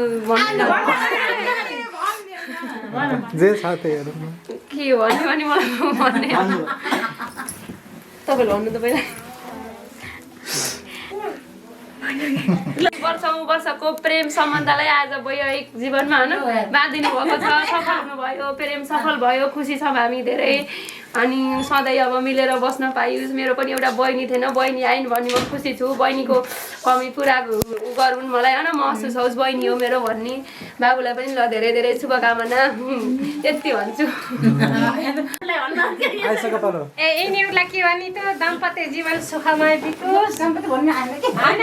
जे छ त्यही हेरौँ के भन्यो भने मलाई भन्ने तपाईँले भन्नु त पहिला। वर्षको प्रेम सम्बन्धलाई आज वैवाहिक जीवनमा होइन बाँधिनु भएको छ, सफल हुनुभयो, प्रेम सफल भयो, खुसी छौँ हामी धेरै। अनि सधैँ अब मिलेर बस्न पाइयोस्। मेरो पनि एउटा बहिनी थिएन, बहिनी आइन् भन्ने म खुसी छु। बहिनीको कमी पुरा गरून् मलाई होइन, महसुस होस् बहिनी हो मेरो भन्ने। बाबुलाई पनि ल धेरै धेरै शुभकामना यति भन्छु। यिनीहरूलाई के भने त दाम्पत्य जीवन सुखमय बितोस् होइन,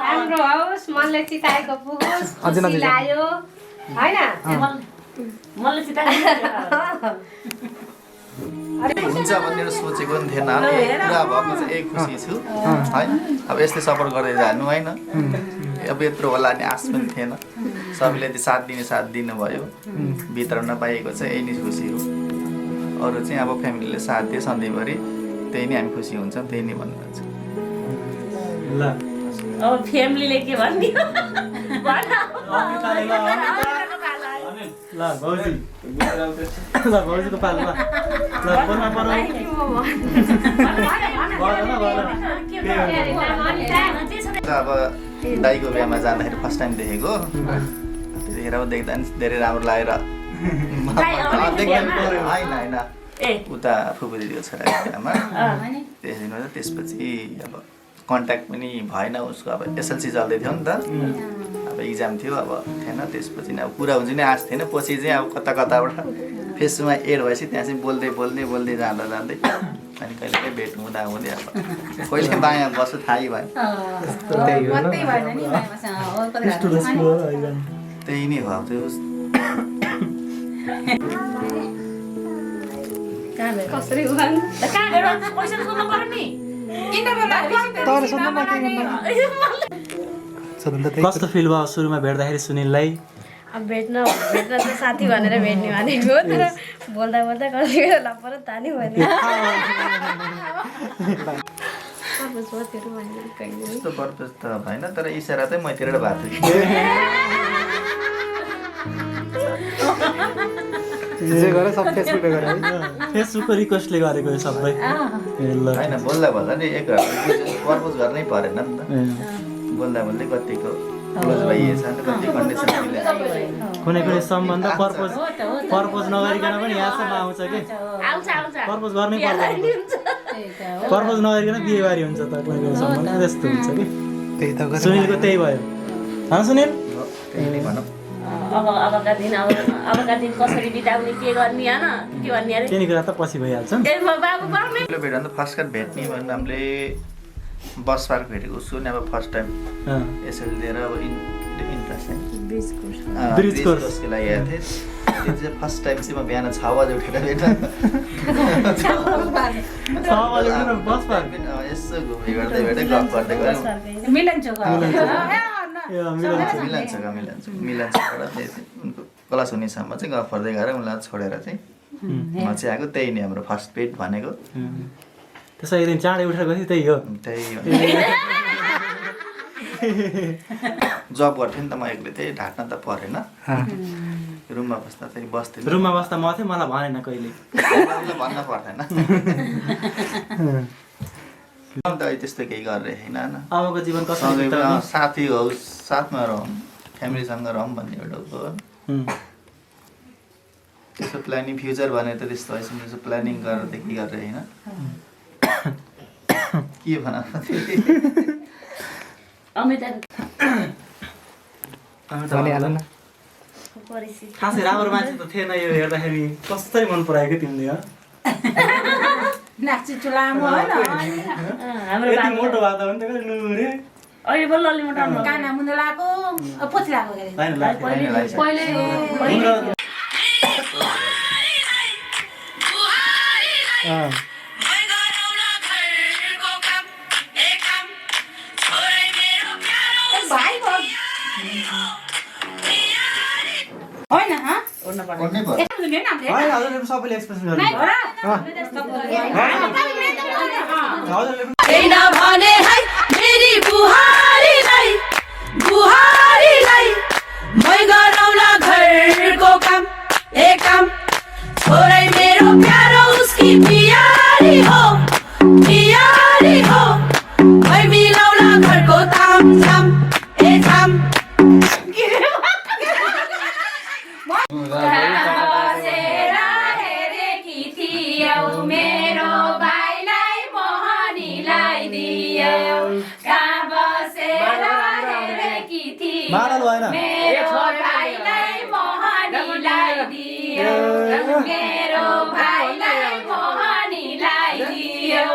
राम्रो होस्, मनले चिताएको पुगोस्, खुसी लाग्यो होइन। हुन्छ भनेर सोचेको पनि थिएन पुरा भएको चाहिँ यही खुसी छु होइन अब यस्तै सपोर्ट गर्दै जानु होइन अब यत्रो होला नि आश पनि थिएन सबैले त्यो साथ दिनुभयो भित्र नपाइएको चाहिँ यही नै खुसी हो अरू चाहिँ अब फ्यामिलीले साथ दिए सधैँभरि त्यही नै हामी खुसी हुन्छौँ त्यही नै भन्नुहुन्छ ल अब फ्यामिलीले के भन्ने ल भाउजूको पालो ल बोल्न पर्यो अब दाइको बिहामा जाँदाखेरि फर्स्ट टाइम देखेको त्यतिखेर देख्दा नि धेरै राम्रो लागेर होइन उता फुपू दिदीको छोराको बिहामा त्यसपछि अब कन्ट्याक्ट पनि भएन उसको अब एसएलसी चल्दै थियो नि त अब इक्जाम थियो अब थिएन त्यसपछि अब कुरा हुन्छ नि आश थिएन पछि चाहिँ अब कता कताबाट फेसबुकमा एड भएपछि त्यहाँ चाहिँ बोल्दै जाँदा अनि कहिले भेट हुँदा अब कहिले बायाँ बस्छु थाहै भयो त्यही नै भयो कसरी कस्तो फिल भयो सुरुमा भेट्दाखेरि सुनिललाई अब भेट्न त साथी भनेर भेट्ने भनेको तर बोल्दा कति बेला पर तानी भने त्यस्तो पर्पज त भएन तर इसारा चाहिँ मैतिरबाट भएको थियो फेसबुकको रिक्वेस्टले गरेको यो सबै होइन बोल्दा नि एक पर्पोज गर्नै परेन नि त बोल्दै कतिको क्लोज भइएछ नि कति कन्डिसन कुनै सम्बन्ध पर्पोज नगरिकन पनि यहाँसम्म आउँछ कि पर्पोज गर्नै पर्दैन पर्पोज नगरिकन बिहेबारी हुन्छ त कुनै सम्बन्ध त्यस्तो हुन्छ कि सुनिलको त्यही भयो सुनिल अबका दिन कसरी बिताउने के गर्ने होइन के भन्ने अरे त्यही कुरा त पछि भइहाल्छ भेट्दा त फर्स्ट कार्ड भेट्ने भने हामीले बस पार्क भेटेको छु नि अब फर्स्ट टाइम यसरी लिएर अब इन्ट्रेस्ट ब्रिज कोर्सको लागि आएको थिएँ त्यो चाहिँ फर्स्ट टाइम चाहिँ म बिहान 6 बजे उठेर भेटेँ यसो घुमी गर्दै भेटेँ गफ गर्दै गऱ्यौँ मिलन चोकबाट उनको क्लास हुनेसम्म चाहिँ गफ गर्दै गएर उनलाई छोडेर चाहिँ म चाहिँ आएको त्यही नै हाम्रो फर्स्ट भेट भनेको त्यसो एक दिन चाँडै उठेर गयो त्यही हो जब गर्थेँ नि त म एक्लै त्यही ढाँट्न त परेन रुममा बस्दा चाहिँ बस्थेँ रुममा बस्दा म थिएँ मलाई भनेन कहिले भन्न पर्दैन अन्त त्यस्तो केही गरेर होइन अबको जीवन कसरी साथी होस् साथमा रहौँ फ्यामिलीसँग रहौँ भन्ने एउटा हो त्यसो प्लानिङ फ्युचर भनेर त त्यस्तो भएपछि त्यसो प्लानिङ गरेर त के गरेर होइन के भन खासै राम्रो मान्छे त थिएन यो हेर्दाखेरि कसरी मन परायो कि तिमीले नाच्ची चुलामो होइन यति मोटो भएको भने त नुरे अहिले बोल्नु अलि मोटा काना मुन्ने लाको पछि लाको सबैले एक्सप्रेसन बुहारीलाई मै गरौला घरको काम एक काम छोरै मेरो प्यारो उसकी प्यारी हो मै मिलाउला घरको ताम झाम ए झाम मेरो भाइलाई मोहनीलाई दियो कहाँ बसेर हेरेकी थियौ मेरो भाइलाई मोहनीलाई दियो मेरो भाइलाई मोहनीलाई दियो